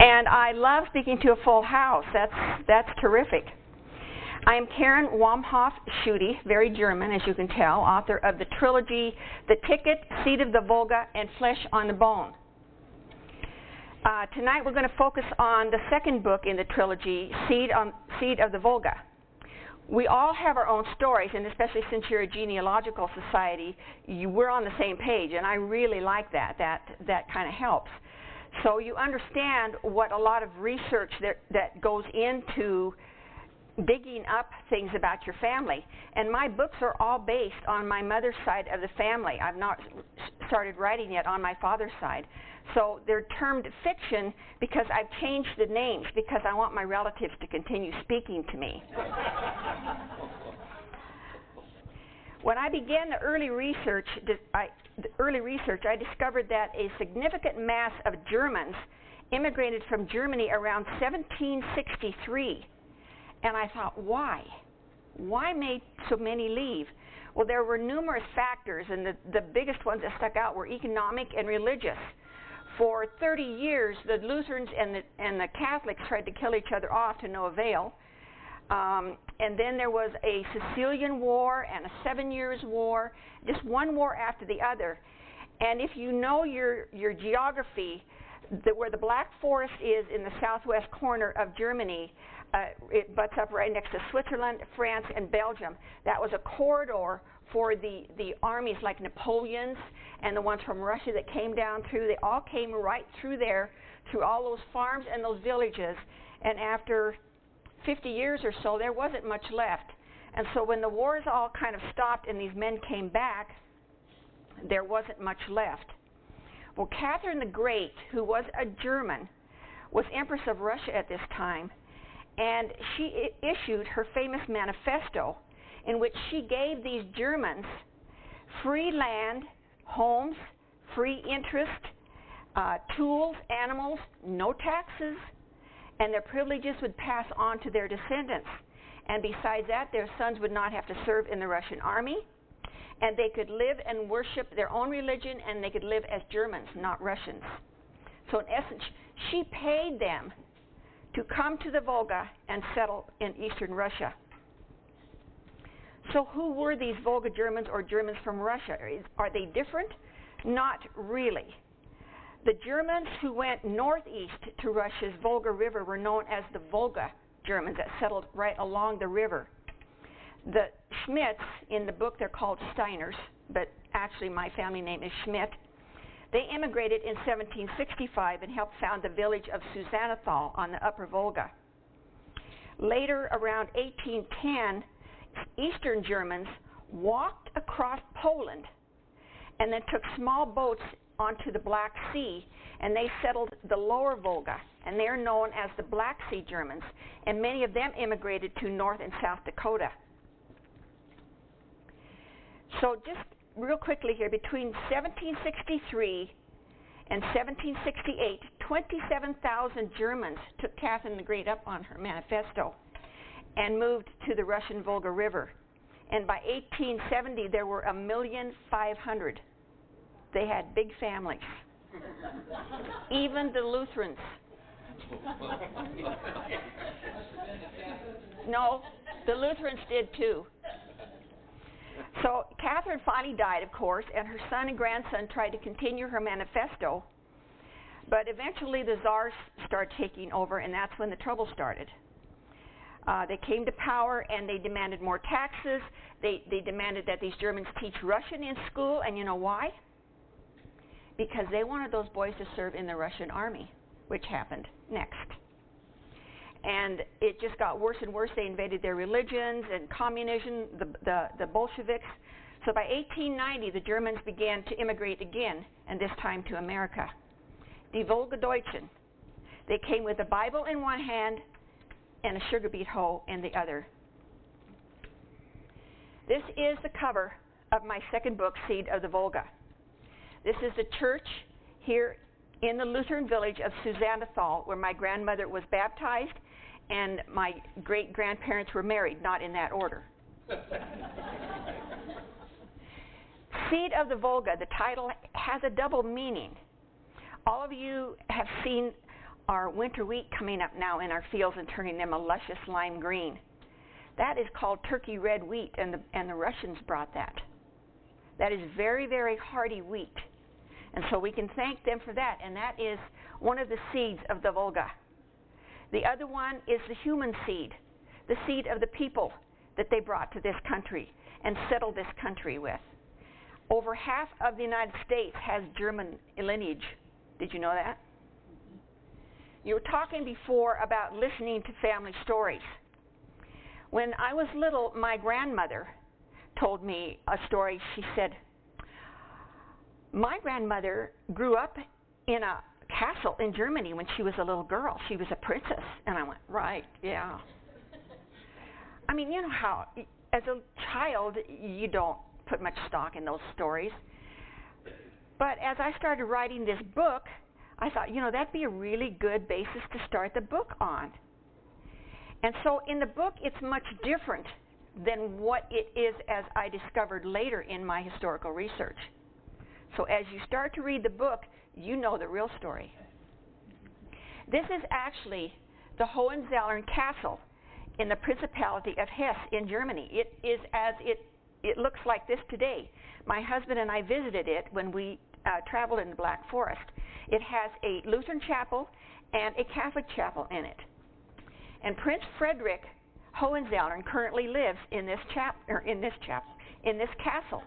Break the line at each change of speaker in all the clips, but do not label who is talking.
And I love speaking to a full house. That's terrific. I am Karen Wamhoff-Schutte, very German, as you can tell, author of the trilogy The Ticket, Seed of the Volga, and Flesh on the Bone. Tonight we're going to focus on the second book in the trilogy, Seed of the Volga. We all have our own stories, and especially since you're a genealogical society, we're on the same page, and I really like that. That kind of helps. So you understand what a lot of research that goes into digging up things about your family. And my books are all based on my mother's side of the family. I've not started writing yet on my father's side. So they're termed fiction because I've changed the names because I want my relatives to continue speaking to me. When I began the early research, I discovered that a significant mass of Germans immigrated from Germany around 1763. And I thought, why? Why made so many leave? Well, there were numerous factors, and the biggest ones that stuck out were economic and religious. For 30 years, the Lutherans and the Catholics tried to kill each other off to no avail. And then there was a Sicilian War and a 7 Years' War, just one war after the other. And if you know your geography, where the Black Forest is in the southwest corner of Germany, it butts up right next to Switzerland, France, and Belgium. That was a corridor for the armies like Napoleon's and the ones from Russia that came down through. They all came right through there, through all those farms and those villages. And after 50 years or so, there wasn't much left. And so when the wars all kind of stopped and these men came back, there wasn't much left. Well, Catherine the Great, who was a German, was Empress of Russia at this time, and she issued her famous manifesto in which she gave these Germans free land, homes, free interest, tools, animals, no taxes, and their privileges would pass on to their descendants. And besides that, their sons would not have to serve in the Russian army, and they could live and worship their own religion, and they could live as Germans, not Russians. So in essence, she paid them to come to the Volga and settle in eastern Russia. So who were these Volga Germans or Germans from Russia? Are they different? Not really. The Germans who went northeast to Russia's Volga River were known as the Volga Germans that settled right along the river. The Schmidts, in the book they're called Steiners, but actually my family name is Schmidt. They immigrated in 1765 and helped found the village of Susannathal on the upper Volga. Later, around 1810, Eastern Germans walked across Poland and then took small boats onto the Black Sea, and they settled the lower Volga, and they're known as the Black Sea Germans, and many of them immigrated to North and South Dakota. So just real quickly here, between 1763 and 1768, 27,000 Germans took Catherine the Great up on her manifesto and moved to the Russian Volga River. And by 1870, there were 1,500,000. They had big families. Even the Lutherans. No, the Lutherans did too. So Catherine finally died, of course, and her son and grandson tried to continue her manifesto. But eventually the czars started taking over, and that's when the trouble started. They came to power, and they demanded more taxes. They demanded that these Germans teach Russian in school, and you know why? Because they wanted those boys to serve in the Russian army, which happened next. And it just got worse and worse. They invaded their religions and communism, the Bolsheviks. So by 1890, the Germans began to immigrate again, and this time to America. Die Volksdeutschen. They came with a Bible in one hand and a sugar beet hoe in the other. This is the cover of my second book, Seed of the Volga. This is the church here in the Lutheran village of Susannathal, where my grandmother was baptized and my great-grandparents were married, not in that order. Seed of the Volga, the title has a double meaning. All of you have seen our winter wheat coming up now in our fields and turning them a luscious lime green. That is called Turkey red wheat, and the Russians brought that. That is very, very hardy wheat. And so we can thank them for that, and that is one of the seeds of the Volga. The other one is the human seed, the seed of the people that they brought to this country and settled this country with. Over half of the United States has German lineage. Did you know that? You were talking before about listening to family stories. When I was little, my grandmother told me a story. She said, my grandmother grew up in a castle in Germany when she was a little girl. She was a princess. And I went, right, yeah. I mean, you know how, as a child, you don't put much stock in those stories. But as I started writing this book, I thought, you know, that'd be a really good basis to start the book on. And so in the book, it's much different than what it is as I discovered later in my historical research. So as you start to read the book, you know the real story. This is actually the Hohenzollern Castle in the Principality of Hesse in Germany. It is as it looks like this today. My husband and I visited it when we traveled in the Black Forest. It has a Lutheran chapel and a Catholic chapel in it. And Prince Frederick Hohenzollern currently lives in this castle.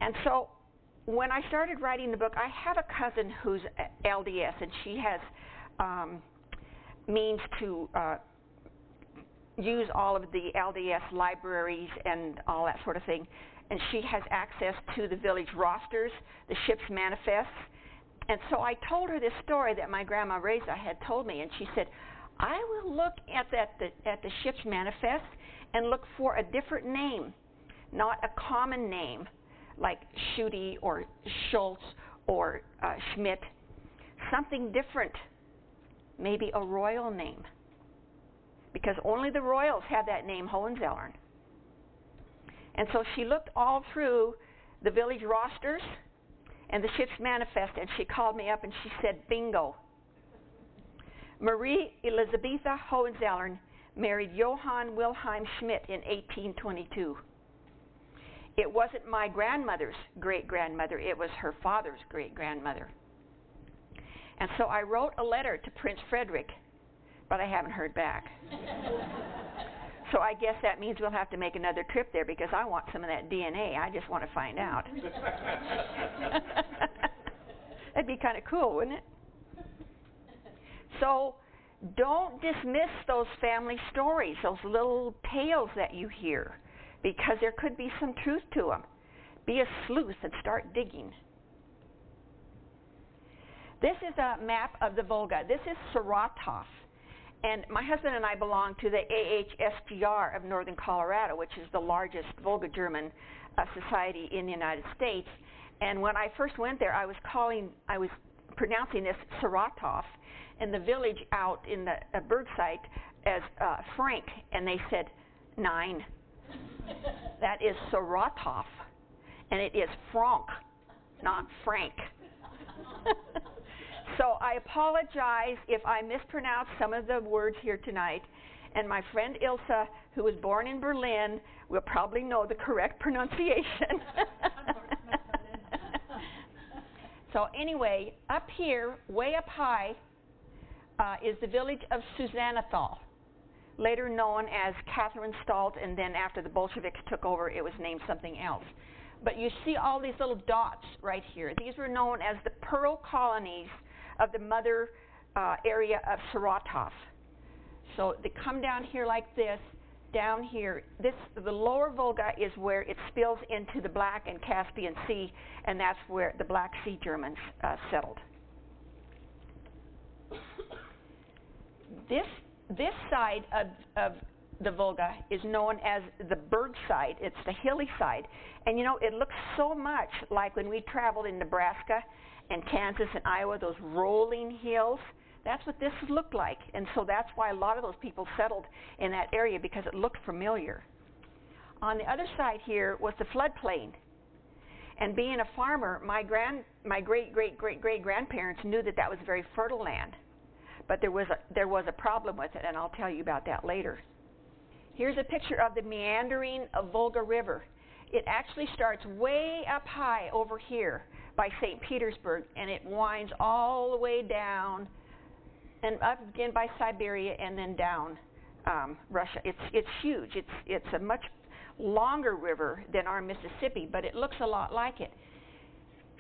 And so when I started writing the book, I have a cousin who's LDS, and she has means to use all of the LDS libraries and all that sort of thing. And she has access to the village rosters, the ship's manifests. And so I told her this story that my grandma Reza had told me, and she said, I will look at the ship's manifest and look for a different name, not a common name like Schutte or Schultz or Schmidt, something different, maybe a royal name, because only the royals have that name, Hohenzollern. And so she looked all through the village rosters and the ship's manifest, and she called me up and she said, bingo. Marie Elisabetha Hohenzollern married Johann Wilhelm Schmidt in 1822. It wasn't my grandmother's great-grandmother, it was her father's great-grandmother. And so I wrote a letter to Prince Frederick, but I haven't heard back. So I guess that means we'll have to make another trip there, because I want some of that DNA. I just want to find out. That'd be kind of cool, wouldn't it? So don't dismiss those family stories, those little tales that you hear, because there could be some truth to them. Be a sleuth and start digging. This is a map of the Volga. This is Saratov. And my husband and I belong to the AHSGR of Northern Colorado, which is the largest Volga German society in the United States. And when I first went there, I was pronouncing this Saratov, and the village out in the bird site as Frank, and they said 9. That is Saratov, and it is Frank, not Frank. So I apologize if I mispronounce some of the words here tonight, and my friend Ilsa, who was born in Berlin, will probably know the correct pronunciation. So anyway, up here, way up high, is the village of Susannathal, later known as Katharinsstalt, and then after the Bolsheviks took over, it was named something else. But you see all these little dots right here. These were known as the pearl colonies of the mother area of Saratov. So they come down here like this, down here. The lower Volga is where it spills into the Black and Caspian Sea, and that's where the Black Sea Germans settled. This side of the Volga is known as the berg side. It's the hilly side. And you know, it looks so much like when we traveled in Nebraska and Kansas and Iowa, those rolling hills. That's what this looked like. And so that's why a lot of those people settled in that area, because it looked familiar. On the other side here was the floodplain. And being a farmer, my great-great-great-great-grandparents knew that that was very fertile land. But there was a problem with it, and I'll tell you about that later. Here's a picture of the meandering Volga River. It actually starts way up high over here by St. Petersburg, and it winds all the way down and up again by Siberia and then down Russia. It's huge. It's a much longer river than our Mississippi, but it looks a lot like it.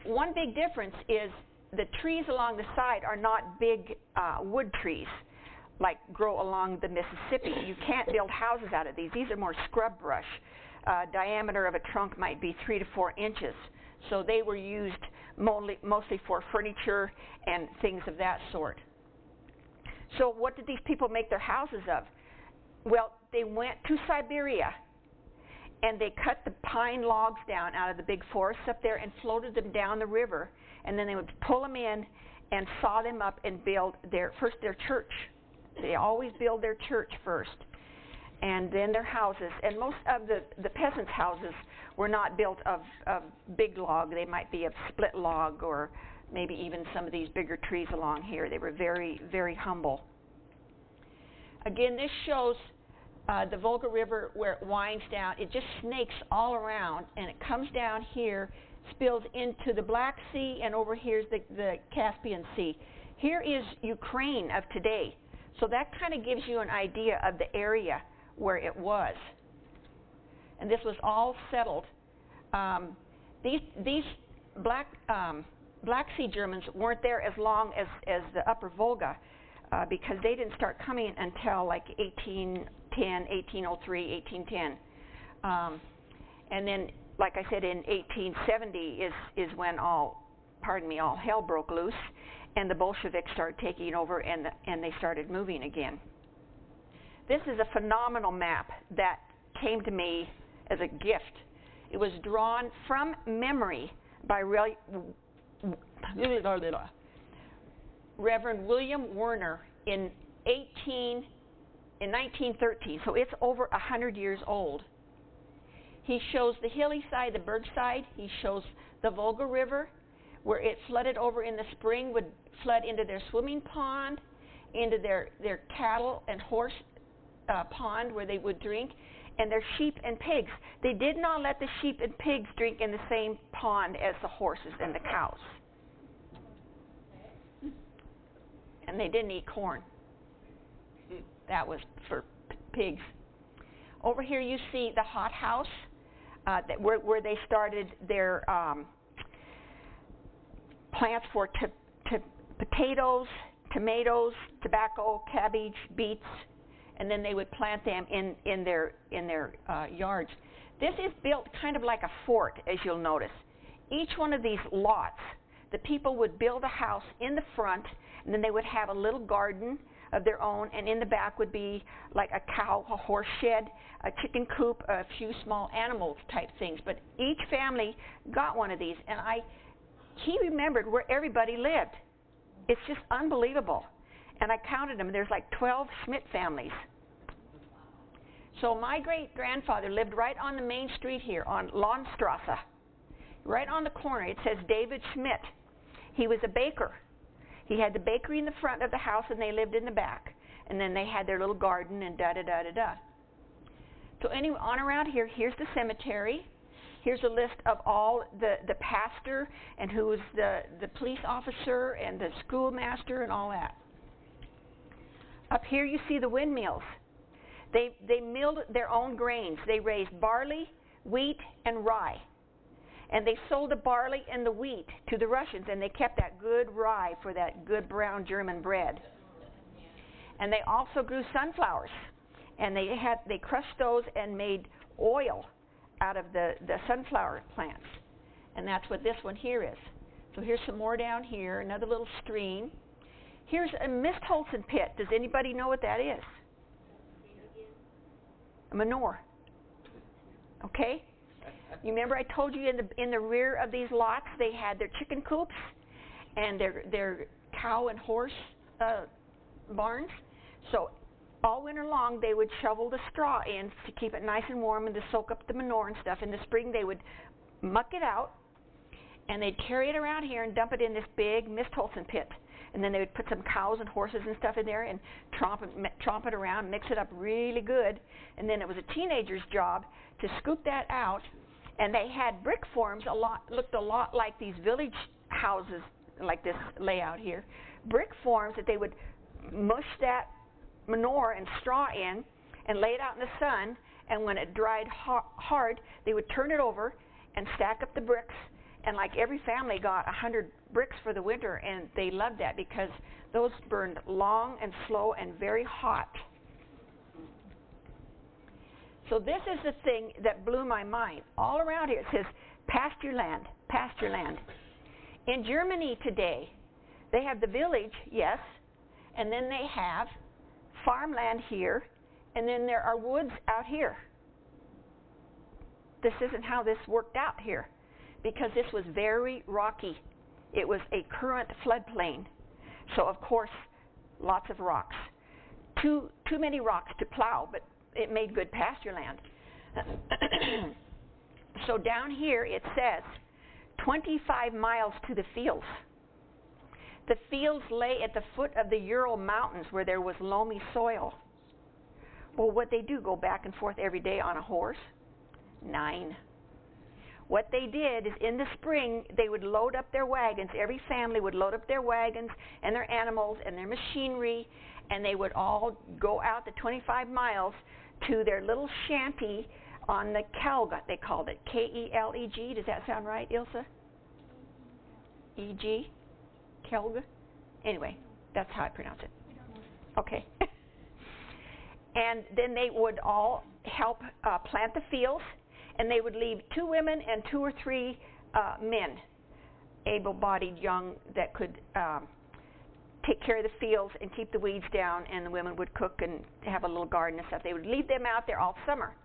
One big difference is the trees along the side are not big wood trees like grow along the Mississippi. You can't build houses out of these. These are more scrub brush. Diameter of a trunk might be 3 to 4 inches. So they were used mostly for furniture and things of that sort. So what did these people make their houses of? Well, they went to Siberia and they cut the pine logs down out of the big forests up there and floated them down the river, and then they would pull them in and saw them up and build their church. They always build their church first, and then their houses. And most of the peasants' houses were not built of big log. They might be of split log or maybe even some of these bigger trees along here. They were very, very humble. Again, this shows the Volga River where it winds down. It just snakes all around, and it comes down here, spills into the Black Sea, and over here is the Caspian Sea. Here is Ukraine of today. So that kind of gives you an idea of the area where it was. And this was all settled. These Black Sea Germans weren't there as long as the Upper Volga, because they didn't start coming until like 1810, 1803, 1810. And then, like I said, in 1870 is when all hell broke loose, and the Bolsheviks started taking over, and they started moving again. This is a phenomenal map that came to me as a gift. It was drawn from memory by Reverend William Werner in 1913, so it's over 100 years old. He shows the hilly side, the berg side. He shows the Volga River, where it flooded over in the spring, would flood into their swimming pond, into their cattle and horse pond where they would drink, and their sheep and pigs. They did not let the sheep and pigs drink in the same pond as the horses and the cows. And they didn't eat corn. That was for pigs. Over here you see the hothouse, where they started their plants for potatoes, tomatoes, tobacco, cabbage, beets, and then they would plant them in their yards. This is built kind of like a fort, as you'll notice. Each one of these lots, the people would build a house in the front, and then they would have a little garden of their own, and in the back would be like a cow, a horse shed, a chicken coop, a few small animals type things. But each family got one of these, and he remembered where everybody lived. It's just unbelievable. And I counted them. There's like 12 Schmidt families. So my great-grandfather lived right on the main street here on Landstrasse. Right on the corner, it says David Schmidt. He was a baker. He had the bakery in the front of the house, and they lived in the back. And then they had their little garden and da-da-da-da-da. So anyway, on around here, here's the cemetery. Here's a list of all the pastor and who was the police officer and the schoolmaster and all that. Up here you see the windmills. They milled their own grains. They raised barley, wheat, and rye. And they sold the barley and the wheat to the Russians, and they kept that good rye for that good brown German bread. And they also grew sunflowers, and they crushed those and made oil out of the sunflower plants. And that's what this one here is. So here's some more down here, another little stream. Here's a Mistholzen pit. Does anybody know what that is? A manure. Okay? You remember I told you in the rear of these lots they had their chicken coops and their cow and horse barns? So all winter long they would shovel the straw in to keep it nice and warm and to soak up the manure and stuff. In the spring they would muck it out, and they'd carry it around here and dump it in this big Miss Tolson pit. And then they would put some cows and horses and stuff in there and tromp it around, mix it up really good. And then it was a teenager's job to scoop that out. And they had brick forms looked a lot like these village houses, like this layout here. Brick forms that they would mush that manure and straw in and lay it out in the sun. And when it dried hard, they would turn it over and stack up the bricks. And like every family got 100 bricks for the winter, and they loved that because those burned long and slow and very hot. So this is the thing that blew my mind. All around here it says pasture land, pasture land. In Germany today, they have the village, yes, and then they have farmland here, and then there are woods out here. This isn't how this worked out here, because this was very rocky. It was a current floodplain. So of course, lots of rocks. Too many rocks to plow, but it made good pasture land. So down here it says 25 miles to the fields. The fields lay at the foot of the Ural Mountains where there was loamy soil. Well, what they do, go back and forth every day on a horse? 9. What they did is in the spring, they would load up their wagons. Every family would load up their wagons and their animals and their machinery, and they would all go out the 25 miles to their little shanty on the Kelg, they called it, K-E-L-E-G. Does that sound right, Ilsa? E-G? Kelg? Anyway, that's how I pronounce it. Okay. And then they would all help plant the fields, and they would leave 2 women and 2 or 3 men, able-bodied young, that could take care of the fields and keep the weeds down, and the women would cook and have a little garden and stuff. They would leave them out there all summer.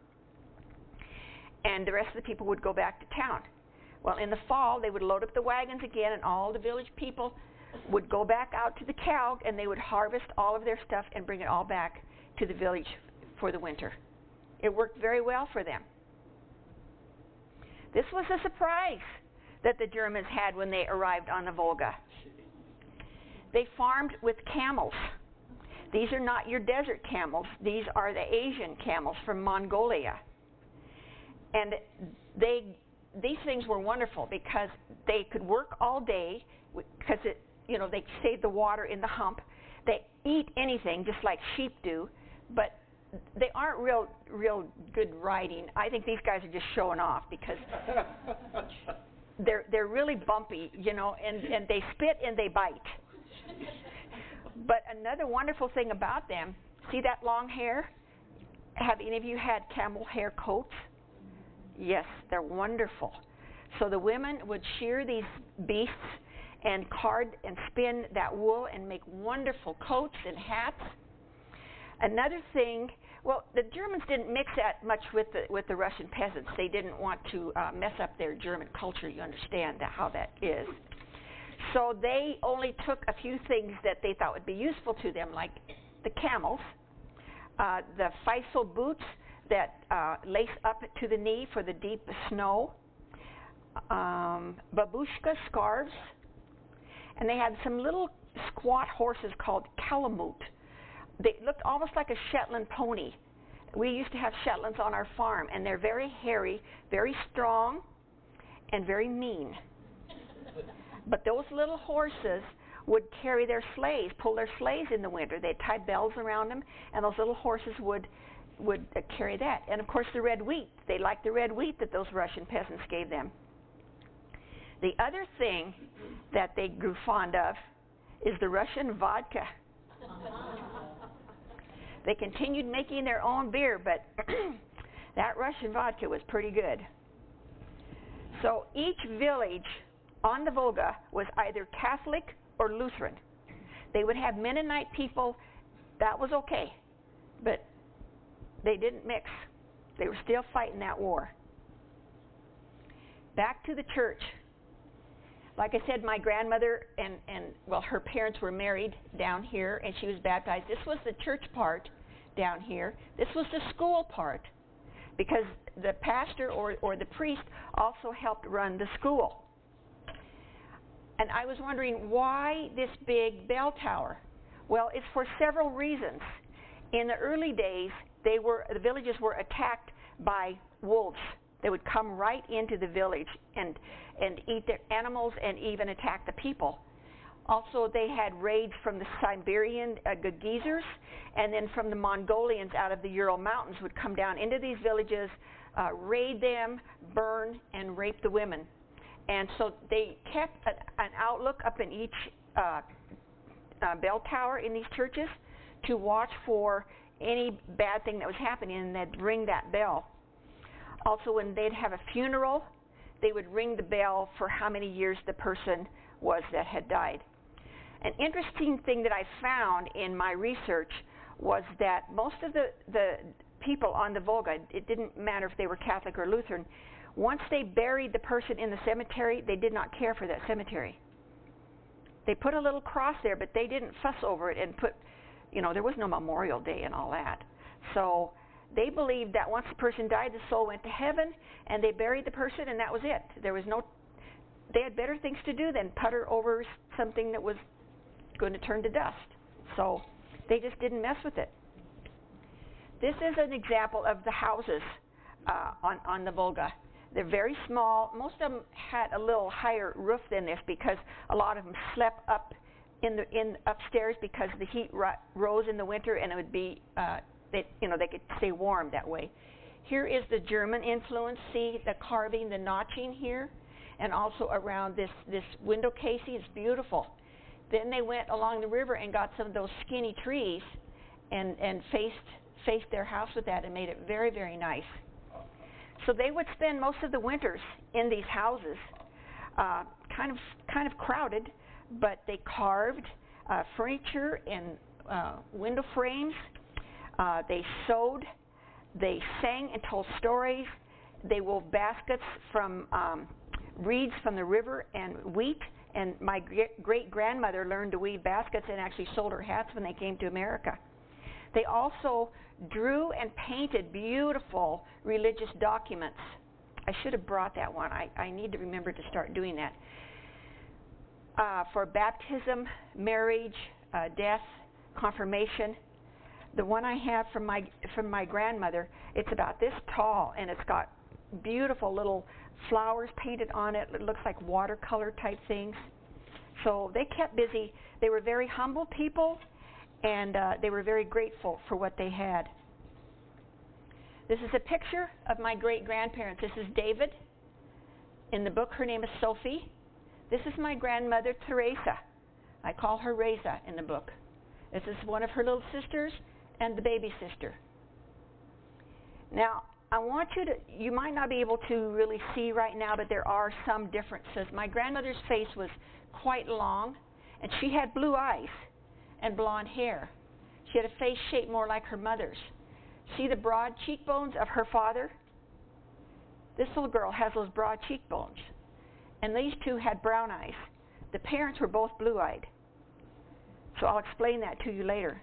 And the rest of the people would go back to town. Well, in the fall, they would load up the wagons again, and all the village people would go back out to the Kelg, and they would harvest all of their stuff and bring it all back to the village for the winter. It worked very well for them. This was a surprise that the Germans had when they arrived on the Volga. They farmed with camels. These are not your desert camels. These are the Asian camels from Mongolia. And these things were wonderful because they could work all day because they saved the water in the hump. They eat anything just like sheep do, but they aren't real good riding. I think these guys are just showing off because they're really bumpy, and they spit and they bite. But another wonderful thing about them, see that long hair? Have any of you had camel hair coats? Yes, they're wonderful. So the women would shear these beasts and card and spin that wool and make wonderful coats and hats. Another thing, well, the Germans didn't mix that much with the Russian peasants. They didn't want to mess up their German culture. You understand how that is. So they only took a few things that they thought would be useful to them, like the camels, the faisal boots that lace up to the knee for the deep snow, babushka scarves, and they had some little squat horses called Kalamut. They looked almost like a Shetland pony. We used to have Shetlands on our farm, and they're very hairy, very strong, and very mean. But those little horses would carry their sleighs, pull their sleighs in the winter. They'd tie bells around them, and those little horses would carry that. And of course the red wheat. They liked the red wheat that those Russian peasants gave them. The other thing that they grew fond of is the Russian vodka. They continued making their own beer, but that Russian vodka was pretty good. So each village on the Volga was either Catholic or Lutheran. They would have Mennonite people. That was okay, but they didn't mix. They were still fighting that war. Back to the church. Like I said, my grandmother and her parents were married down here, and she was baptized. This was the church part down here. This was the school part, because the pastor or the priest also helped run the school. And I was wondering, why this big bell tower? Well, it's for several reasons. In the early days, the villages were attacked by wolves. They would come right into the village and eat their animals and even attack the people. Also, they had raids from the Siberian Gagauzers, and then from the Mongolians out of the Ural Mountains would come down into these villages, raid them, burn, and rape the women. And so they kept an outlook up in each bell tower in these churches to watch for any bad thing that was happening, and they'd ring that bell. Also, when they'd have a funeral, they would ring the bell for how many years the person was that had died. An interesting thing that I found in my research was that most of the people on the Volga, it didn't matter if they were Catholic or Lutheran, once they buried the person in the cemetery, they did not care for that cemetery. They put a little cross there, but they didn't fuss over it and put, there was no Memorial Day and all that. So they believed that once the person died, the soul went to heaven, and they buried the person, and that was it. They had better things to do than putter over something that was going to turn to dust. So they just didn't mess with it. This is an example of the houses on the Volga. They're very small. Most of them had a little higher roof than this because a lot of them slept up in upstairs because the heat rose in the winter, and it would be they could stay warm that way. Here is the German influence. See the carving, the notching here, and also around this window casing. It's beautiful. Then they went along the river and got some of those skinny trees and faced their house with that and made it very, very nice. So they would spend most of the winters in these houses, kind of crowded, but they carved furniture and window frames. They sewed, they sang and told stories. They wove baskets from reeds from the river and wheat. And my great-grandmother learned to weave baskets and actually sold her hats when they came to America. They also drew and painted beautiful religious documents. I should have brought that one. I need to remember to start doing that. For baptism, marriage, death, confirmation. The one I have from my grandmother, it's about this tall, and it's got beautiful little flowers painted on it. It looks like watercolor type things. So they kept busy. They were very humble people, and they were very grateful for what they had. This is a picture of my great-grandparents. This is David. In the book, her name is Sophie. This is my grandmother, Teresa. I call her Reza in the book. This is one of her little sisters and the baby sister. Now, I want you might not be able to really see right now, but there are some differences. My grandmother's face was quite long, and she had blue eyes and blonde hair. She had a face shaped more like her mother's. See the broad cheekbones of her father? This little girl has those broad cheekbones. And these two had brown eyes. The parents were both blue-eyed. So I'll explain that to you later.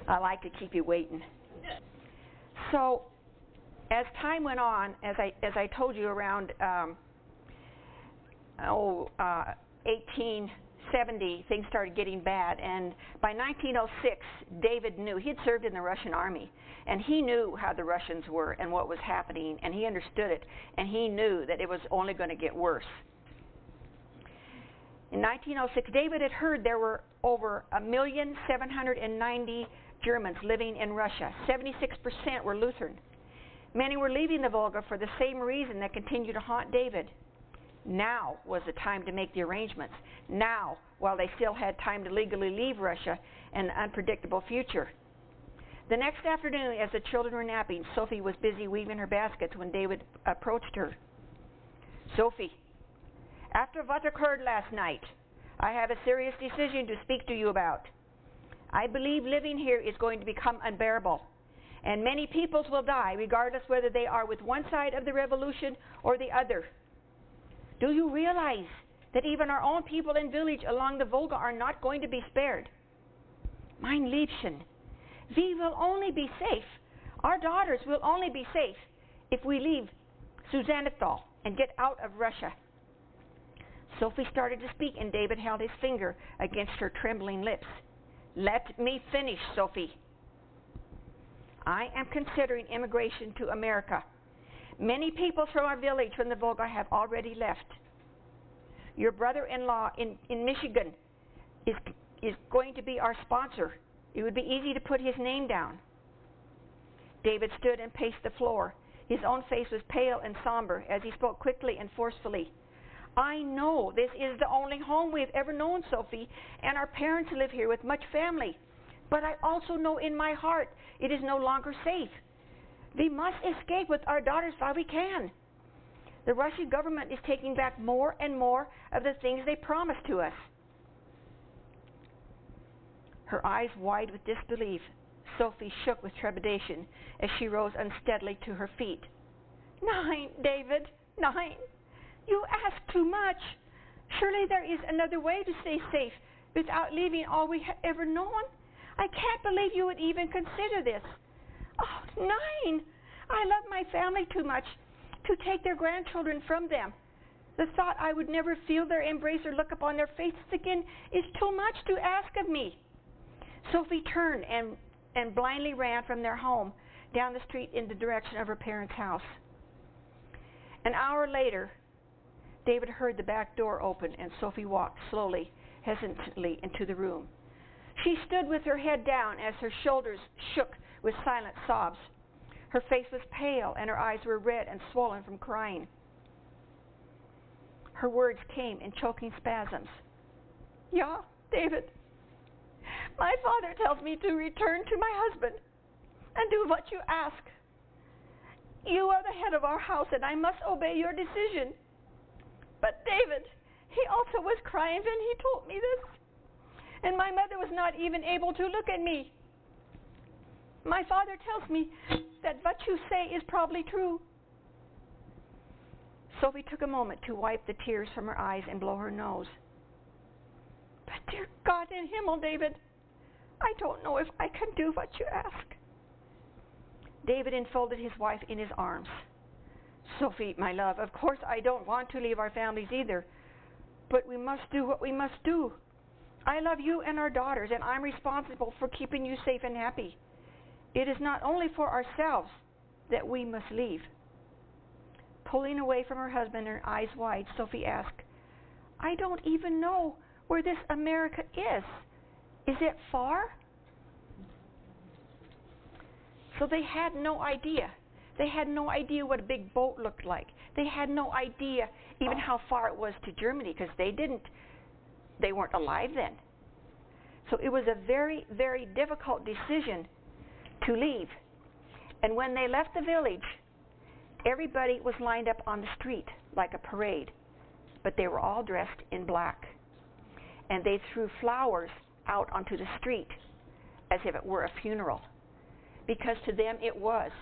I like to keep you waiting. So as time went on, as I told you, around 1870, things started getting bad. And by 1906, David knew. He had served in the Russian army. And he knew how the Russians were and what was happening. And he understood it. And he knew that it was only going to get worse. In 1906, David had heard there were over 1,790,000 Germans living in Russia. 76% were Lutheran. Many were leaving the Volga for the same reason that continued to haunt David. Now was the time to make the arrangements. Now, while they still had time to legally leave Russia and an unpredictable future. The next afternoon, as the children were napping, Sophie was busy weaving her baskets when David approached her. Sophie, after what occurred last night, I have a serious decision to speak to you about. I believe living here is going to become unbearable, and many peoples will die, regardless whether they are with one side of the revolution or the other. Do you realize that even our own people in village along the Volga are not going to be spared? Mein Liebchen, we will only be safe. Our daughters will only be safe if we leave Susanethal, and get out of Russia. Sophie started to speak, and David held his finger against her trembling lips. Let me finish, Sophie. I am considering immigration to America. Many people from our village from the Volga have already left. Your brother-in-law in Michigan is going to be our sponsor. It would be easy to put his name down. David stood and paced the floor. His own face was pale and somber as he spoke quickly and forcefully. I know this is the only home we've ever known, Sophie, and our parents live here with much family. But I also know in my heart it is no longer safe. We must escape with our daughters while we can. The Russian government is taking back more and more of the things they promised to us. Her eyes wide with disbelief, Sophie shook with trepidation as she rose unsteadily to her feet. 9, David, 9. You ask too much. Surely there is another way to stay safe without leaving all we have ever known. I can't believe you would even consider this. Oh, 9. I love my family too much to take their grandchildren from them. The thought I would never feel their embrace or look upon their faces again is too much to ask of me. Sophie turned and blindly ran from their home down the street in the direction of her parents' house. An hour later, David heard the back door open and Sophie walked slowly, hesitantly into the room. She stood with her head down as her shoulders shook with silent sobs. Her face was pale and her eyes were red and swollen from crying. Her words came in choking spasms. Yeah, David, my father tells me to return to my husband and do what you ask. You are the head of our house and I must obey your decision. But David, he also was crying when he told me this. And my mother was not even able to look at me. My father tells me that what you say is probably true. Sophie took a moment to wipe the tears from her eyes and blow her nose. But dear God in Himmel, David, I don't know if I can do what you ask. David enfolded his wife in his arms. Sophie, my love, of course I don't want to leave our families either, but we must do what we must do. I love you and our daughters, and I'm responsible for keeping you safe and happy. It is not only for ourselves that we must leave. Pulling away from her husband, her eyes wide, Sophie asked, I don't even know where this America is. Is it far? So they had no idea. They had no idea what a big boat looked like. They had no idea even how far it was to Germany, because they weren't alive then. So it was a very, very difficult decision to leave. And when they left the village, everybody was lined up on the street like a parade, but they were all dressed in black. And they threw flowers out onto the street as if it were a funeral, because to them it was.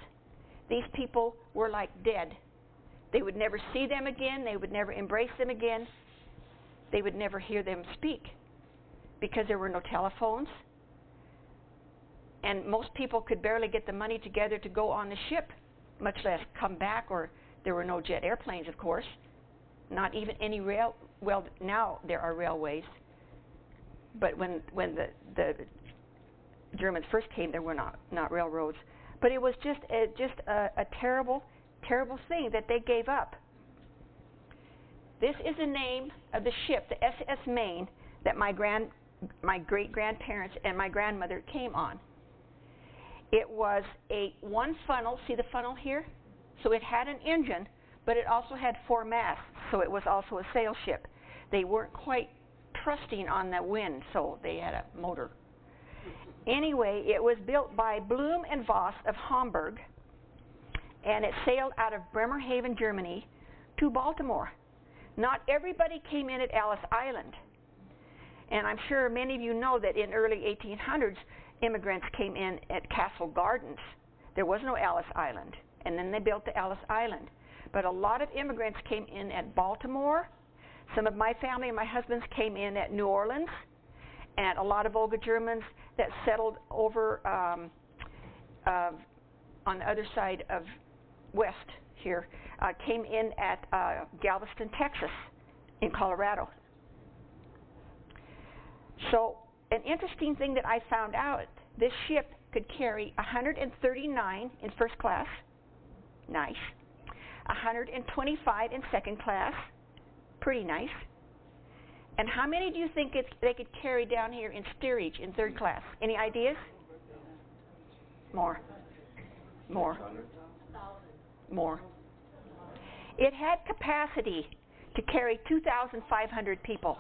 These people were like dead. They would never see them again. They would never embrace them again. They would never hear them speak, because there were no telephones. And most people could barely get the money together to go on the ship, much less come back, or there were no jet airplanes, of course. Not even any rail. Well, now there are railways. But when the Germans first came, there were not railroads. But it was just a terrible, terrible thing that they gave up. This is the name of the ship, the SS Maine, that my great-grandparents and my grandmother came on. It was one funnel. See the funnel here? So it had an engine, but it also had 4 masts, so it was also a sail ship. They weren't quite trusting on the wind, so they had a motor. Anyway, it was built by Blohm and Voss of Hamburg, and it sailed out of Bremerhaven, Germany, to Baltimore. Not everybody came in at Ellis Island. And I'm sure many of you know that in early 1800s, immigrants came in at Castle Gardens. There was no Ellis Island. And then they built the Ellis Island. But a lot of immigrants came in at Baltimore. Some of my family and my husband's came in at New Orleans. And a lot of Volga Germans that settled over on the other side of west here, came in at Galveston, Texas, in Colorado. So an interesting thing that I found out, this ship could carry 139 in first class, nice, 125 in second class, pretty nice. And how many do you think they could carry down here in steerage in third class? Any ideas? More. More. More. It had capacity to carry 2,500 people.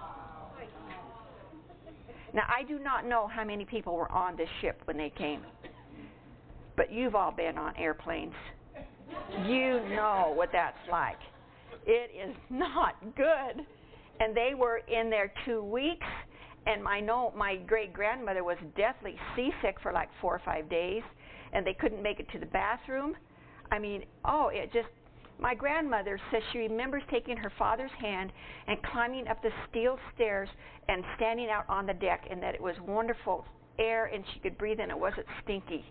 Now, I do not know how many people were on this ship when they came, but you've all been on airplanes. You know what that's like. It is not good. And they were in there 2 weeks, and my great-grandmother was deathly seasick for like 4 or 5 days, and they couldn't make it to the bathroom. I mean, my grandmother says she remembers taking her father's hand and climbing up the steel stairs and standing out on the deck, and that it was wonderful air and she could breathe and it wasn't stinky.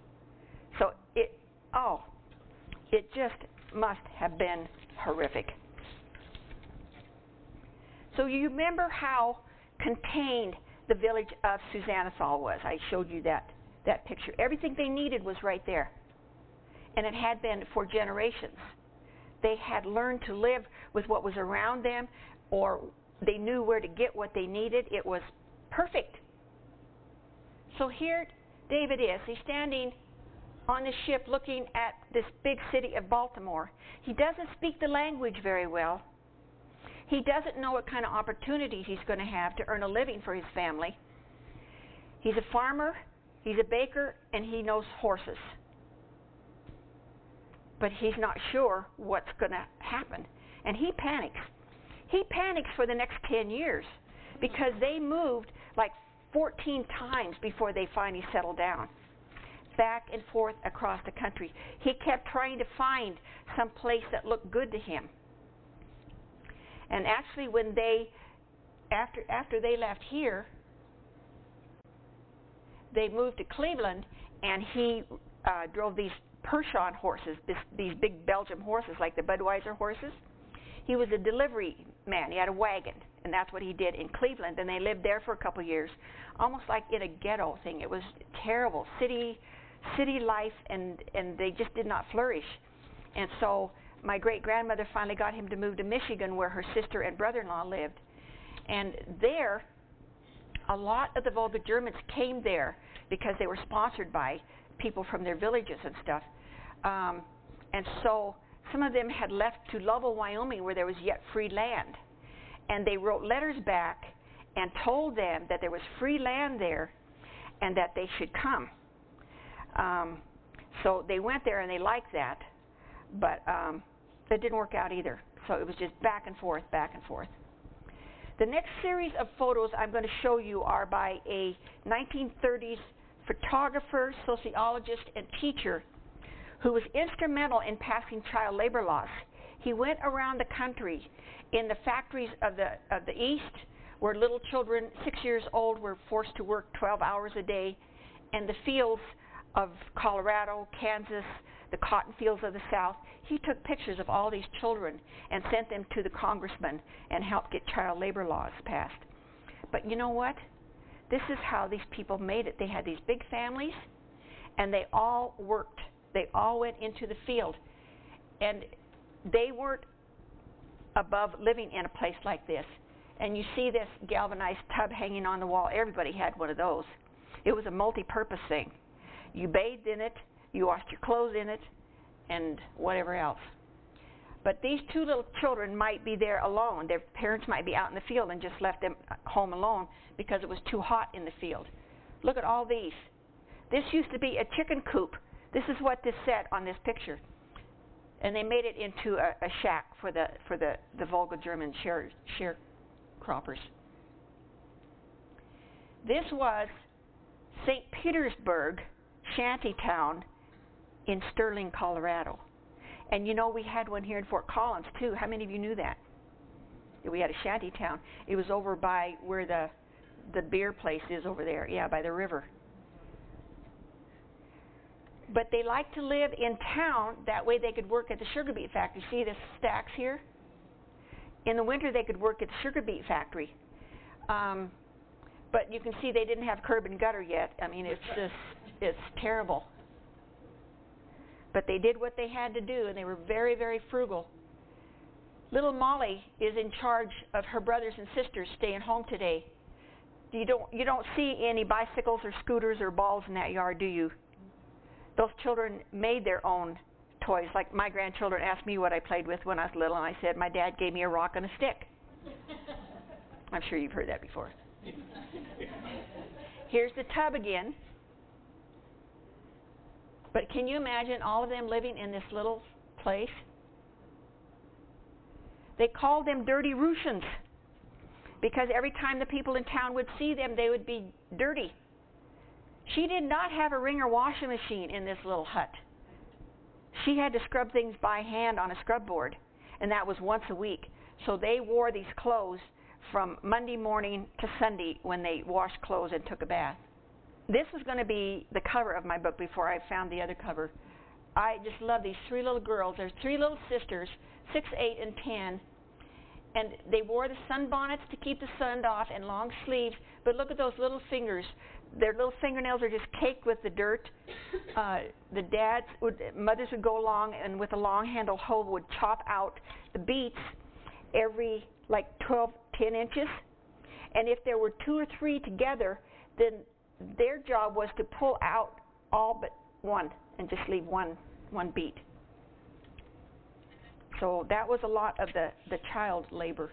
So it just must have been horrific. So you remember how contained the village of Susannathal was. I showed you that picture. Everything they needed was right there. And it had been for generations. They had learned to live with what was around them, or they knew where to get what they needed. It was perfect. So here David is. He's standing on the ship looking at this big city of Baltimore. He doesn't speak the language very well. He doesn't know what kind of opportunities he's going to have to earn a living for his family. He's a farmer, he's a baker, and he knows horses. But he's not sure what's going to happen. And he panics. He panics for the next 10 years because they moved like 14 times before they finally settled down, back and forth across the country. He kept trying to find some place that looked good to him. And actually, when after they left here, they moved to Cleveland, and he drove these Percheron horses, these big Belgian horses, like the Budweiser horses. He was a delivery man. He had a wagon, and that's what he did in Cleveland. And they lived there for a couple of years, almost like in a ghetto thing. It was terrible, city life, and they just did not flourish. And so my great-grandmother finally got him to move to Michigan, where her sister and brother-in-law lived. And there, a lot of the Volga Germans came there because they were sponsored by people from their villages and stuff. And so some of them had left to Lovell, Wyoming, where there was yet free land. And they wrote letters back and told them that there was free land there and that they should come. So they went there, and they liked that. But that didn't work out either. So it was just back and forth, back and forth. The next series of photos I'm going to show you are by a 1930s photographer, sociologist, and teacher who was instrumental in passing child labor laws. He went around the country in the factories of the East, where little children 6 years old were forced to work 12 hours a day, and the fields of Colorado, Kansas, the cotton fields of the South. He took pictures of all these children and sent them to the congressman and helped get child labor laws passed. But you know what? This is how these people made it. They had these big families, and they all worked. They all went into the field. And they weren't above living in a place like this. And you see this galvanized tub hanging on the wall. Everybody had one of those. It was a multi-purpose thing. You bathed in it, you washed your clothes in it, and whatever else. But these two little children might be there alone. Their parents might be out in the field and just left them home alone because it was too hot in the field. Look at all these. This used to be a chicken coop. This is what this said on this picture. And they made it into a shack for the Volga German sharecroppers. This was St. Petersburg shantytown in Sterling, Colorado. And you know, we had one here in Fort Collins too. How many of you knew that? We had a shantytown. It was over by where the beer place is over there. Yeah, by the river. But they like to live in town. That way they could work at the sugar beet factory. See the stacks here? In the winter they could work at the sugar beet factory. But you can see they didn't have curb and gutter yet. I mean, it's terrible. But they did what they had to do, and they were very, very frugal. Little Molly is in charge of her brothers and sisters staying home today. You don't see any bicycles or scooters or balls in that yard, do you? Those children made their own toys. Like my grandchildren asked me what I played with when I was little, and I said my dad gave me a rock and a stick. I'm sure you've heard that before. Here's the tub again. But can you imagine all of them living in this little place? They called them dirty Russians because every time the people in town would see them, they would be dirty. She did not have a wringer washing machine in this little hut. She had to scrub things by hand on a scrub board, and that was once a week. So they wore these clothes from Monday morning to Sunday when they washed clothes and took a bath. This was going to be the cover of my book before I found the other cover. I just love these three little girls. There's three little sisters, 6, 8, and 10. And they wore the sunbonnets to keep the sun off and long sleeves. But look at those little fingers. Their little fingernails are just caked with the dirt. Mothers would go along and with a long handle hoe would chop out the beets every like 10 inches. And if there were 2 or 3 together, then their job was to pull out all but one and just leave one beet. So that was a lot of the child labor.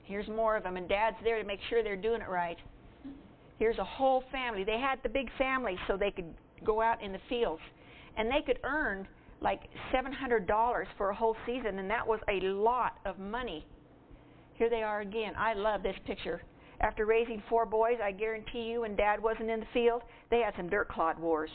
Here's more of them, and Dad's there to make sure they're doing it right. Here's a whole family. They had the big family so they could go out in the fields. And they could earn like $700 for a whole season, and that was a lot of money. Here they are again. I love this picture. After raising 4 boys, I guarantee you when Dad wasn't in the field, they had some dirt clod wars.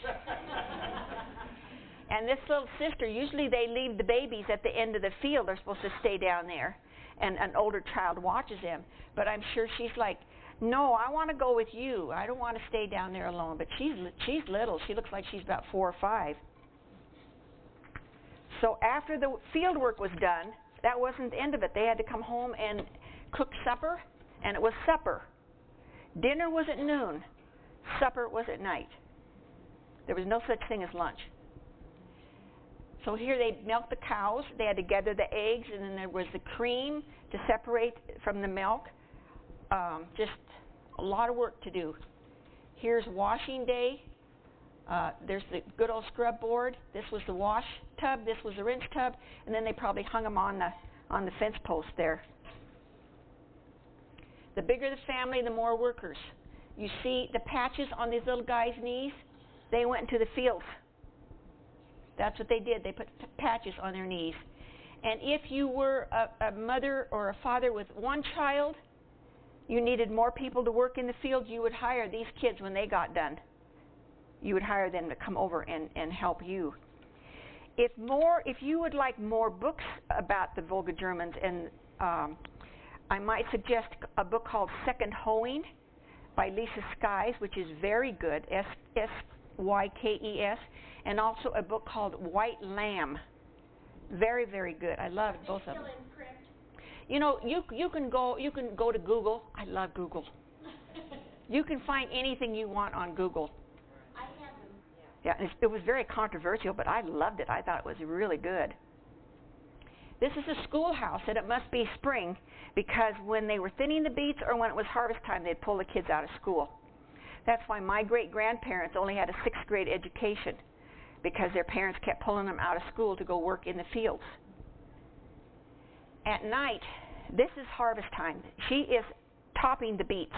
And this little sister, usually they leave the babies at the end of the field. They're supposed to stay down there, and an older child watches them. But I'm sure she's like, no, I want to go with you. I don't want to stay down there alone. But she's little. She looks like she's about 4 or 5. So after the field work was done, that wasn't the end of it. They had to come home and cook supper. And it was supper. Dinner was at noon. Supper was at night. There was no such thing as lunch. So here they milked the cows. They had to gather the eggs, and then there was the cream to separate from the milk. Just a lot of work to do. Here's washing day. There's the good old scrub board. This was the wash tub. This was the rinse tub. And then they probably hung them on the fence post there. The bigger the family, the more workers. You see the patches on these little guys' knees? They went into the fields. That's what they did. They put patches on their knees. And if you were a mother or a father with one child, you needed more people to work in the field, you would hire these kids when they got done. You would hire them to come over and help you. If you would like more books about the Volga Germans, and I might suggest a book called Second Hoeing by Lisa Skies, which is very good, S-Y-K-E-S, and also a book called White Lamb. Very, very good. I love both of them. You know, you can go to Google. I love Google. You can find anything you want on Google.
I have them.
Yeah, and it was very controversial, but I loved it. I thought it was really good. This is a schoolhouse, and it must be spring, because when they were thinning the beets or when it was harvest time, they'd pull the kids out of school. That's why my great-grandparents only had a 6th grade education, because their parents kept pulling them out of school to go work in the fields. At night, this is harvest time. She is topping the beets.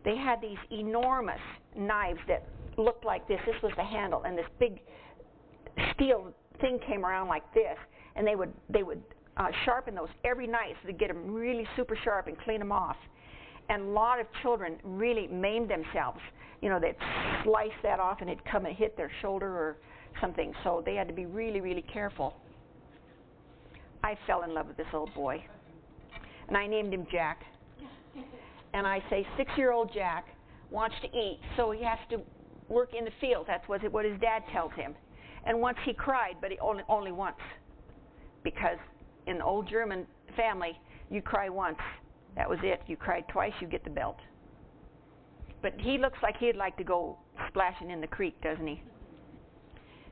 They had these enormous knives that looked like this. This was the handle, and this big steel thing came around like this, and they would sharpen those every night so to get them really super sharp and clean them off. And a lot of children really maimed themselves. You know, they'd slice that off and it'd come and hit their shoulder or something. So they had to be really, really careful. I fell in love with this old boy, and I named him Jack. And I say 6-year-old Jack wants to eat, so he has to work in the field. That's what his dad tells him. And once he cried, but only once. Because in an old German family, you cry once. That was it. You cried twice, you get the belt. But he looks like he'd like to go splashing in the creek, doesn't he?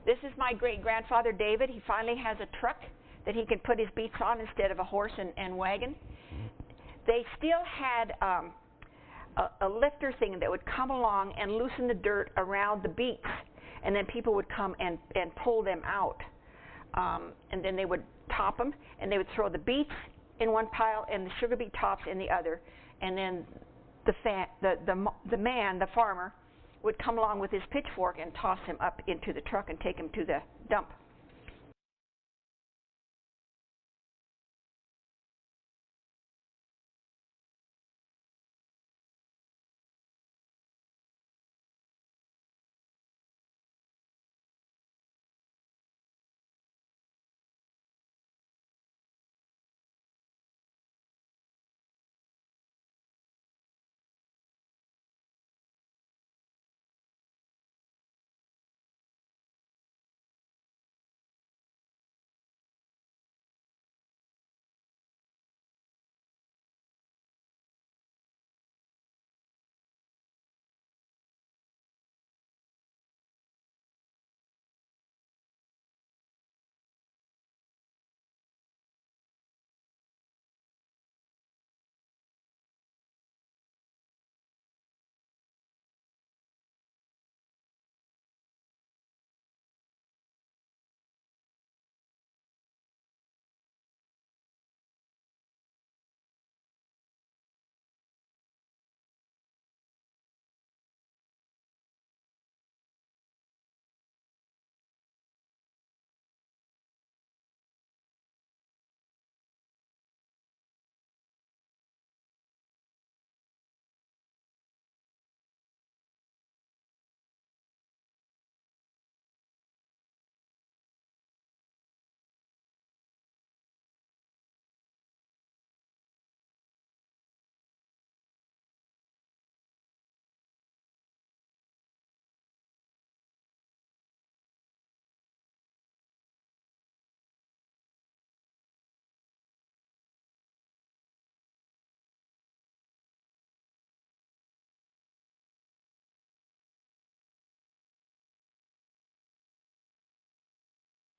This is my great-grandfather, David. He finally has a truck that he can put his beats on instead of a horse and wagon. They still had a lifter thing that would come along and loosen the dirt around the beets, and then people would come and pull them out. And then they would top them, and they would throw the beets in one pile and the sugar beet tops in the other, and then the man, the farmer, would come along with his pitchfork and toss him up into the truck and take him to the dump.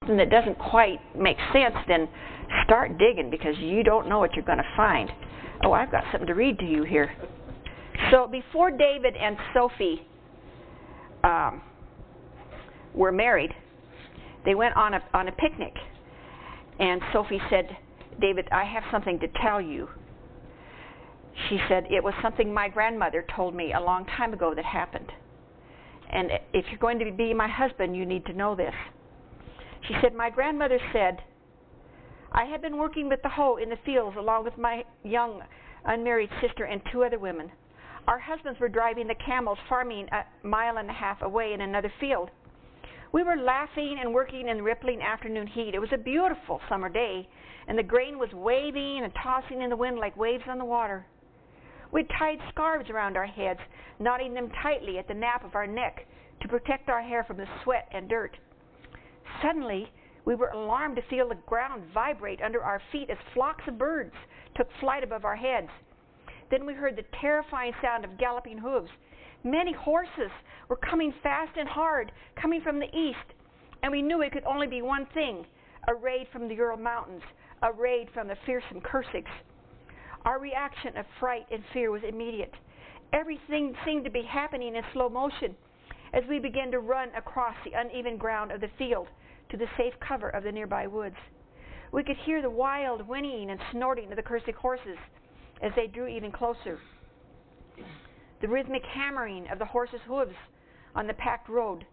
That doesn't quite make sense, then start digging, because you don't know what you're going to find. Oh, I've got something to read to you here. So before David and Sophie were married, they went on a picnic, and Sophie said, "David, I have something to tell you." She said, "It was something my grandmother told me a long time ago that happened. And if you're going to be my husband, you need to know this." She said, "My grandmother said, I had been working with the hoe in the fields along with my young unmarried sister and 2 other women. Our husbands were driving the camels farming a mile and a half away in another field. We were laughing and working in the rippling afternoon heat. It was a beautiful summer day, and the grain was waving and tossing in the wind like waves on the water. We'd tied scarves around our heads, knotting them tightly at the nape of our neck to protect our hair from the sweat and dirt. Suddenly, we were alarmed to feel the ground vibrate under our feet as flocks of birds took flight above our heads. Then we heard the terrifying sound of galloping hooves. Many horses were coming fast and hard, coming from the east, and we knew it could only be one thing: a raid from the Ural Mountains, a raid from the fearsome Kursiks. Our reaction of fright and fear was immediate. Everything seemed to be happening in slow motion as we began to run across the uneven ground of the field to the safe cover of the nearby woods. We could hear the wild whinnying and snorting of the Kursik horses as they drew even closer. The rhythmic hammering of the horses' hooves on the packed road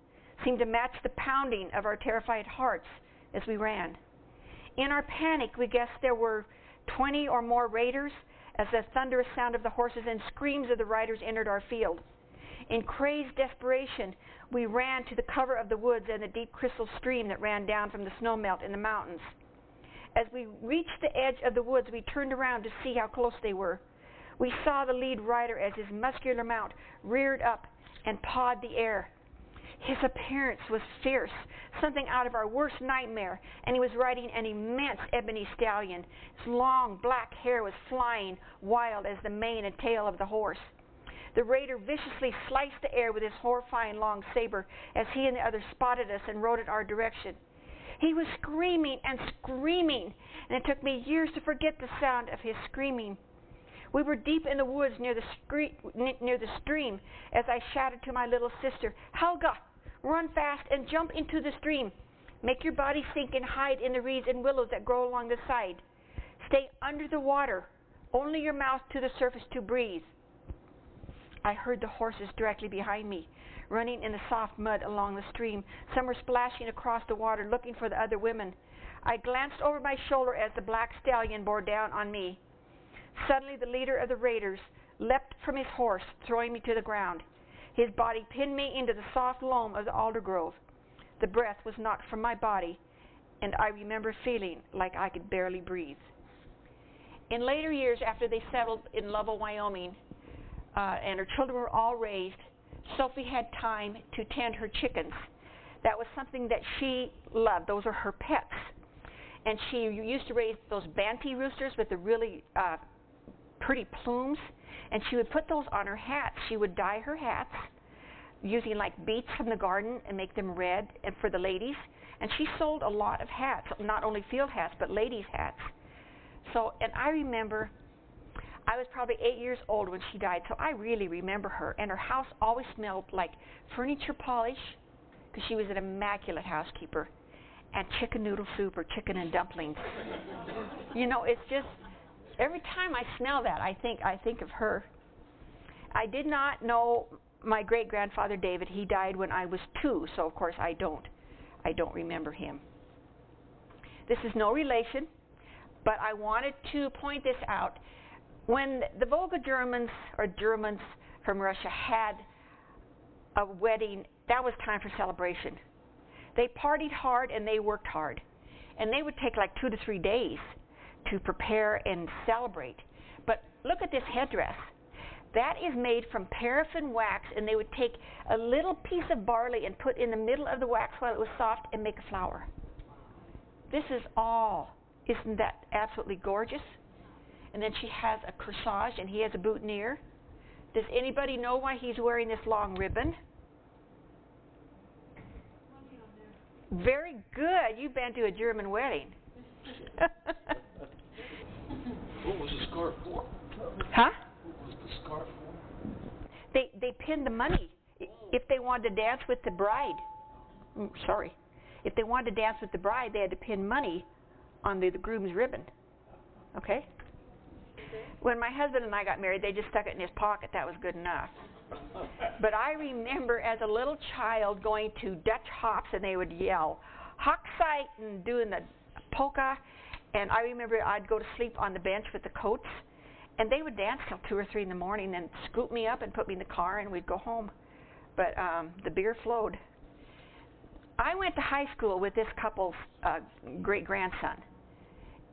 seemed to match the pounding of our terrified hearts as we ran. In our panic, we guessed there were 20 or more raiders as the thunderous sound of the horses and screams of the riders entered our field. In crazed desperation, we ran to the cover of the woods and the deep crystal stream that ran down from the snowmelt in the mountains. As we reached the edge of the woods, we turned around to see how close they were. We saw the lead rider as his muscular mount reared up and pawed the air. His appearance was fierce, something out of our worst nightmare, and he was riding an immense ebony stallion. His long black hair was flying wild as the mane and tail of the horse. The raider viciously sliced the air with his horrifying long saber as he and the others spotted us and rode in our direction. He was screaming and screaming, and it took me years to forget the sound of his screaming. We were deep in the woods near the stream as I shouted to my little sister, "Helga, run fast and jump into the stream. Make your body sink and hide in the reeds and willows that grow along the side. Stay under the water, only your mouth to the surface to breathe." I heard the horses directly behind me, running in the soft mud along the stream. Some were splashing across the water, looking for the other women. I glanced over my shoulder as the black stallion bore down on me. Suddenly, the leader of the raiders leapt from his horse, throwing me to the ground. His body pinned me into the soft loam of the alder grove. The breath was knocked from my body, and I remember feeling like I could barely breathe. In later years, after they settled in Lovell, Wyoming, and her children were all raised, Sophie had time to tend her chickens. That was something that she loved. Those are her pets. And she used to raise those Banty roosters with the really pretty plumes, and she would put those on her hats. She would dye her hats using like beets from the garden and make them red and for the ladies. And she sold a lot of hats, not only field hats, but ladies' hats. So, and I remember, I was probably 8 years old when she died, so I really remember her. And her house always smelled like furniture polish, because she was an immaculate housekeeper, and chicken noodle soup or chicken and dumplings. You know, it's just, every time I smell that, I think of her. I did not know my great-grandfather David. He died when I was 2, so of course I don't remember him. This is no relation, but I wanted to point this out. When the Volga Germans, or Germans from Russia, had a wedding, that was time for celebration. They partied hard and they worked hard. And they would take like 2 to 3 days to prepare and celebrate. But look at this headdress. That is made from paraffin wax, and they would take a little piece of barley and put in the middle of the wax while it was soft and make a flower. This is all. Isn't that absolutely gorgeous? And then she has a corsage, and he has a boutonniere. Does anybody know why he's wearing this long ribbon? Very good. You've been to a German wedding.
What was the scarf for?
Huh?
What was the scarf for?
They pinned the money if they wanted to dance with the bride. If they wanted to dance with the bride, they had to pin money on the groom's ribbon. Okay? When my husband and I got married, they just stuck it in his pocket. That was good enough. But I remember as a little child going to Dutch hops, and they would yell, "Hochzeit," and doing the polka. And I remember I'd go to sleep on the bench with the coats, and they would dance till 2 or 3 in the morning and scoop me up and put me in the car, and we'd go home. But the beer flowed. I went to high school with this couple's great-grandson.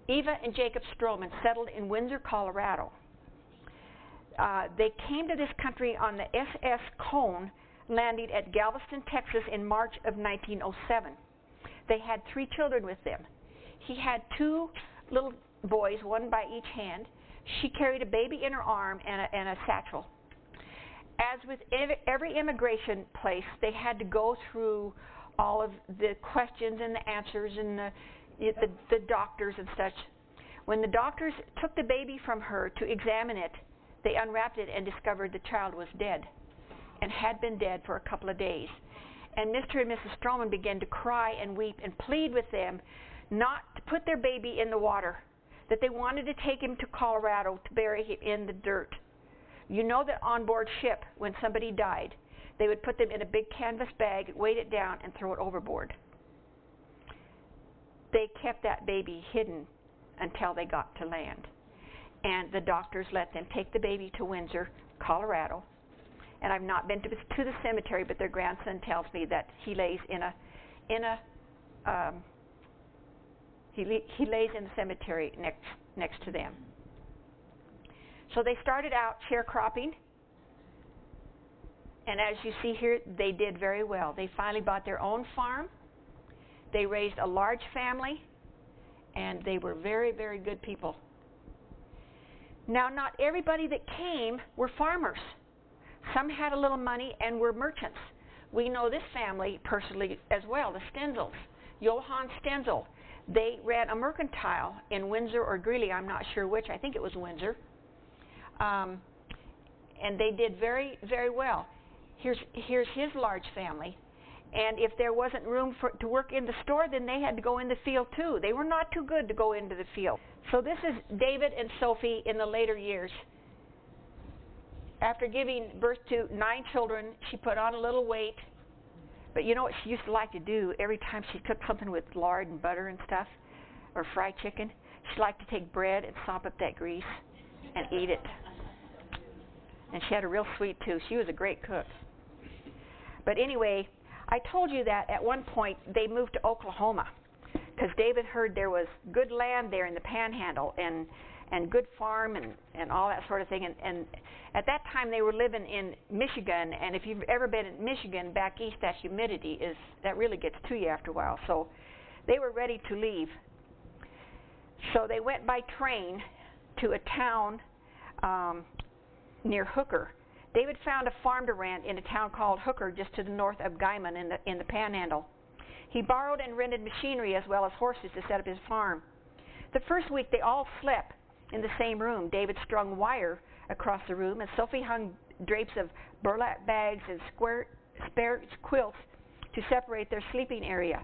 Eva and Jacob Stroman settled in Windsor, Colorado. They came to this country on the SS Cone, landing at Galveston, Texas in March of 1907. They had 3 children with them. He had 2 little boys, one by each hand. She carried a baby in her arm and a satchel. As with every immigration place, they had to go through all of the questions and the answers and the doctors and such. When the doctors took the baby from her to examine it, they unwrapped it and discovered the child was dead and had been dead for a couple of days. And Mr. and Mrs. Stroman began to cry and weep and plead with them not to put their baby in the water, that they wanted to take him to Colorado to bury him in the dirt. You know that on board ship, when somebody died, they would put them in a big canvas bag, weight it down, and throw it overboard. They kept that baby hidden until they got to land. And the doctors let them take the baby to Windsor, Colorado. And I've not been to the cemetery, but their grandson tells me that he lays he lays in the cemetery next to them. So they started out sharecropping, And as you see here, they did very well. They finally bought their own farm. They raised a large family, and they were very, very good people. Now, not everybody that came were farmers. Some had a little money and were merchants. We know this family personally as well, the Stenzels. Johann Stenzel. They ran a mercantile in Windsor or Greeley, I'm not sure which. I think it was Windsor. And they did very, very well. Here's his large family. And if there wasn't room to work in the store, then they had to go in the field too. They were not too good to go into the field. So this is David and Sophie in the later years. After giving birth to 9 children, she put on a little weight. But you know what she used to like to do? Every time she cooked something with lard and butter and stuff, or fried chicken, she liked to take bread and sop up that grease and eat it. And she had a real sweet tooth. She was a great cook. But anyway, I told you that at one point they moved to Oklahoma because David heard there was good land there in the Panhandle and good farm and all that sort of thing. And at that time they were living in Michigan, and if you've ever been in Michigan, back east, that humidity that really gets to you after a while. So they were ready to leave. So they went by train to a town near Hooker. David found a farm to rent in a town called Hooker, just to the north of Guyman in the Panhandle. He borrowed and rented machinery as well as horses to set up his farm. The first week they all slept in the same room. David strung wire across the room, and Sophie hung drapes of burlap bags and spare quilts to separate their sleeping area.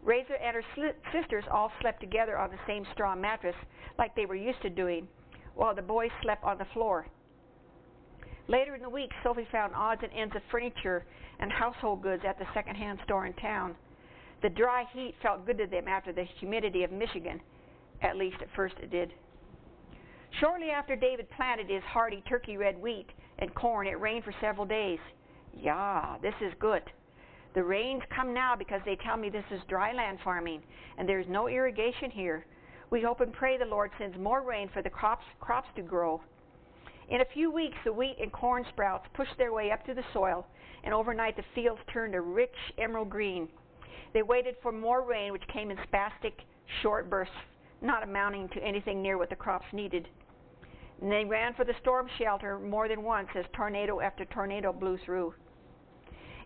Razor and her sisters all slept together on the same straw mattress like they were used to doing, while the boys slept on the floor. Later in the week, Sophie found odds and ends of furniture and household goods at the second-hand store in town. The dry heat felt good to them after the humidity of Michigan. At least at first it did. Shortly after David planted his hardy turkey red wheat and corn, it rained for several days. Yeah, this is good. The rains come now because they tell me this is dry land farming and there's no irrigation here. We hope and pray the Lord sends more rain for the crops to grow. In a few weeks, the wheat and corn sprouts pushed their way up to the soil, and overnight the fields turned a rich emerald green. They waited for more rain, which came in spastic, short bursts, not amounting to anything near what the crops needed. And they ran for the storm shelter more than once as tornado after tornado blew through.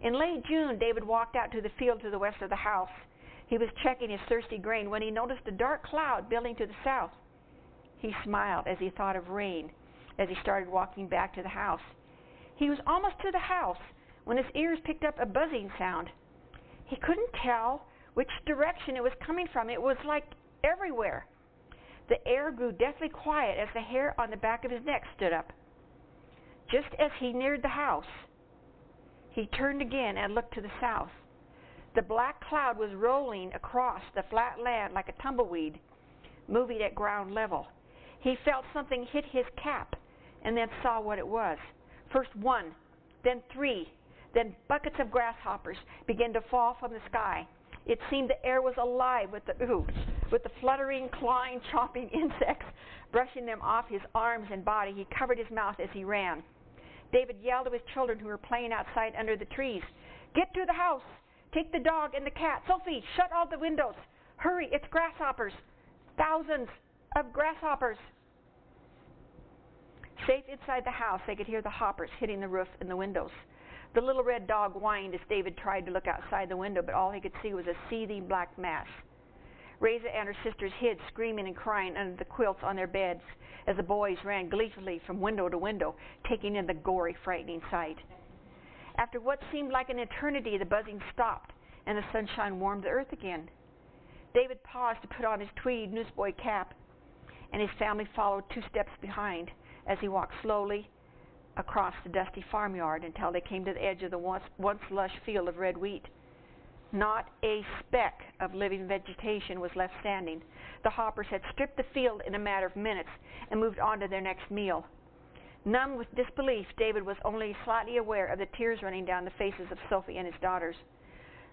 In late June, David walked out to the field to the west of the house. He was checking his thirsty grain when he noticed a dark cloud building to the south. He smiled as he thought of rain as he started walking back to the house. He was almost to the house when his ears picked up a buzzing sound. He couldn't tell which direction it was coming from. It was like everywhere. The air grew deathly quiet as the hair on the back of his neck stood up. Just as he neared the house, he turned again and looked to the south. The black cloud was rolling across the flat land like a tumbleweed, moving at ground level. He felt something hit his cap and then saw what it was. First 1, then 3, then buckets of grasshoppers began to fall from the sky. It seemed the air was alive with the fluttering, clawing, chopping insects, brushing them off his arms and body. He covered his mouth as he ran. David yelled to his children who were playing outside under the trees, "Get to the house! Take the dog and the cat! Sophie, shut all the windows! Hurry, it's grasshoppers! Thousands of grasshoppers!" Safe inside the house, they could hear the hoppers hitting the roof and the windows. The little red dog whined as David tried to look outside the window, but all he could see was a seething black mass. Reza and her sisters hid, screaming and crying, under the quilts on their beds as the boys ran gleefully from window to window, taking in the gory, frightening sight. After what seemed like an eternity, the buzzing stopped, and the sunshine warmed the earth again. David paused to put on his tweed newsboy cap, and his family followed 2 steps behind as he walked slowly across the dusty farmyard until they came to the edge of the once lush field of red wheat. Not a speck of living vegetation was left standing. The hoppers had stripped the field in a matter of minutes and moved on to their next meal. Numb with disbelief, David was only slightly aware of the tears running down the faces of Sophie and his daughters.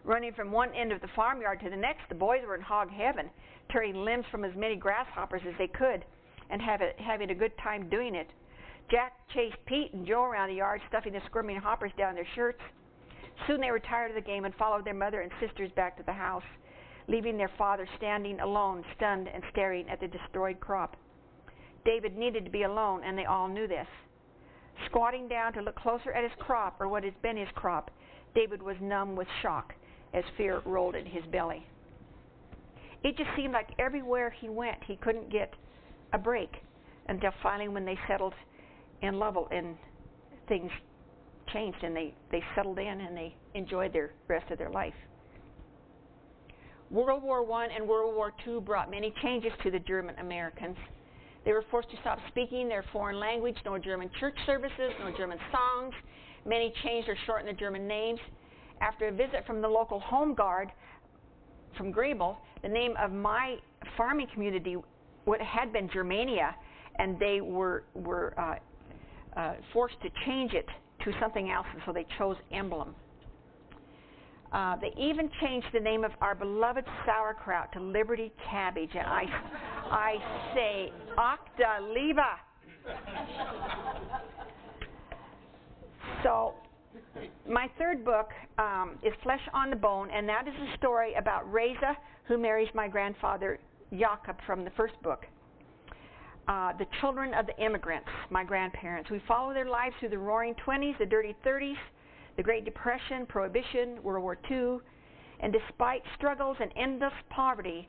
Running from one end of the farmyard to the next, the boys were in hog heaven, tearing limbs from as many grasshoppers as they could and having a good time doing it. Jack chased Pete and Joe around the yard, stuffing the squirming hoppers down their shirts. Soon they were tired of the game and followed their mother and sisters back to the house, leaving their father standing alone, stunned and staring at the destroyed crop. David needed to be alone, and they all knew this. Squatting down to look closer at his crop, or what had been his crop, David was numb with shock as fear rolled in his belly. It just seemed like everywhere he went, he couldn't get a break, until finally when they settled in Lovell and things changed and they settled in and they enjoyed the rest of their life. World War I and World War II brought many changes to the German Americans. They were forced to stop speaking their foreign language, no German church services, no German songs. Many changed or shortened the German names. After a visit from the local Home Guard from Grable, the name of my farming community had been Germania, and they were forced to change it to something else, and so they chose Emblem. They even changed the name of our beloved sauerkraut to Liberty Cabbage, and I say, Akta Liba. So, my third book is Flesh on the Bone, and that is a story about Reza, who marries my grandfather Jakob from the first book. The children of the immigrants, my grandparents. We follow their lives through the roaring 20s, the dirty 30s, the Great Depression, Prohibition, World War II, and despite struggles and endless poverty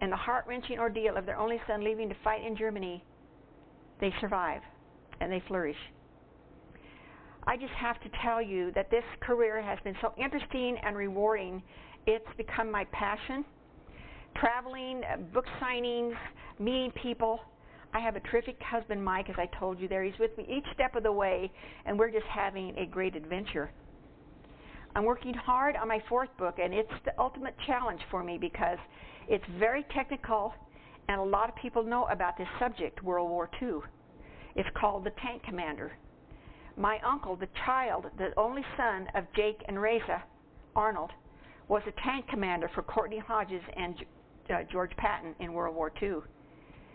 and the heart-wrenching ordeal of their only son leaving to fight in Germany, they survive and they flourish. I just have to tell you that this career has been so interesting and rewarding. It's become my passion. Traveling, book signings, meeting people. I have a terrific husband, Mike, as I told you there. He's with me each step of the way, and we're just having a great adventure. I'm working hard on my fourth book, and it's the ultimate challenge for me because it's very technical, and a lot of people know about this subject, World War II. It's called The Tank Commander. My uncle, the only son of Jake and Reza Arnold, was a tank commander for Courtney Hodges and George Patton in World War II.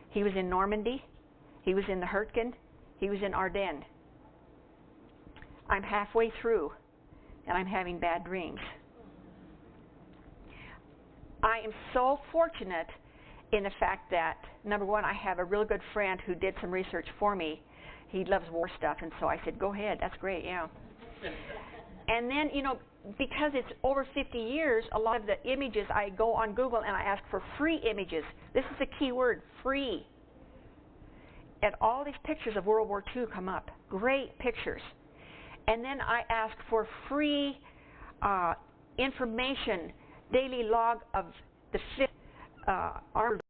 He was in Normandy, he was in the Hurtgen, he was in Ardennes. I'm halfway through, and I'm having bad dreams. I am so fortunate in the fact that, number one, I have a really good friend who did some research for me. He loves war stuff, and so I said, go ahead, that's great, yeah. And then, because it's over 50 years, a lot of the images, I go on Google and I ask for free images. This is a key word, free. And all these pictures of World War II come up. Great pictures. And then I ask for free information, daily log of the 5th Armored